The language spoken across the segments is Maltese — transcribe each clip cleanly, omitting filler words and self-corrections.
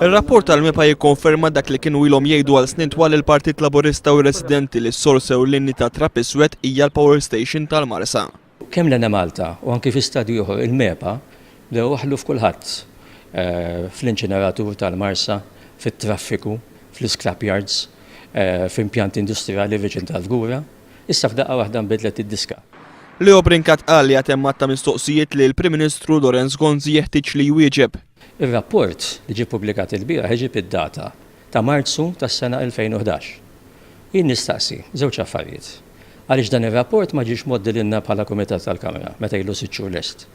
Il-rapport tal-MEPA jikkonferma dak li kienu ilhom jgħidu għal snin twal il-Partit Laburista u r-residenti li s-sorse u l-inni ta' Trapiswet hija l-Power Station tal-Marsa. Kemm l-Ena Malta u anki fi stadju ieħor il-MEPA bdew waħlu f'kulħadd fl-inċineratur tal-Marsa, fit-traffiku, fl-scrapyards, f'impjanti industrijali viċin tal-Gura, issa f'daqqa waħda nbidlet id-diska. Leo Brincat qal li għatem matta mistoqsijiet li l-Prim Ministru Lorenz Gonzi jeħtieġ li jwieġeb. Ir-rapport li ġie pubblikat il-bieraħ ġib id-data ta' Marzu tas-sena 2011. Jien nistaqsi żewġ affarijiet. Għaliex dan ir-rapport ma ġiex moddililna bħala Kumitat tal-Kamra meta ilu 6 xhur lest.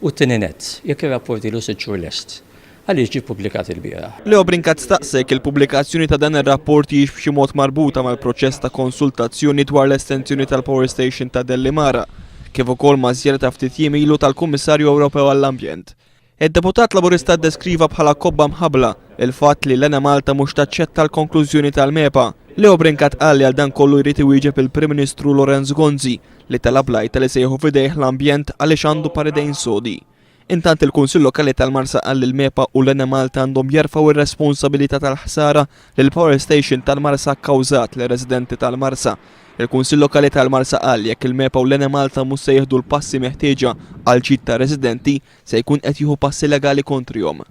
U t-tieni nett, jekk ir-rapport ilu 6 xhur lest, għaliex ġie pubblikat il-bieraħ. Leo Brincat staqsek il-pubblikazzjoni ta' dan ir-rapport jiex b'xi mod marbuta mal-proċess ta' konsultazzjoni dwar l-estensjoni tal-Power Station ta' Dellimara, kif ukoll ma' żjara ta' ftit jiem ilu tal-Kummissarju Ewropew għall-Ambjent. Id-deputat Laburista ddeskriva bħala kobba mħabbla il-fatt li l-Ena Malta mhux taċċetta l-konklużjoni tal-MEPA. Leo Brincat qal li għal dan kollu jrid iwieġeb il-Prim Ministru Lorenz Gonzi li talab lajta li sejħu f'idejh l-ambjent għaliex għandu paridejn sodi. Intant il-Kunsill Lokali tal-Marsa qal li l-MEPA u l-Ena Malta għandhom jerfgħu ir-responsabilità tal-ħsara li l-Power Station tal-Marsa kkawżat lir residenti tal-Marsa. Il-Kunsill Lokali tal-Marsa qal jekk il-MEPA u l-Ena Malta mhux se jieħdu l-passi meħtieġa għal ġid ta' residenti se jkun qed jieħu passi legali kontrihom.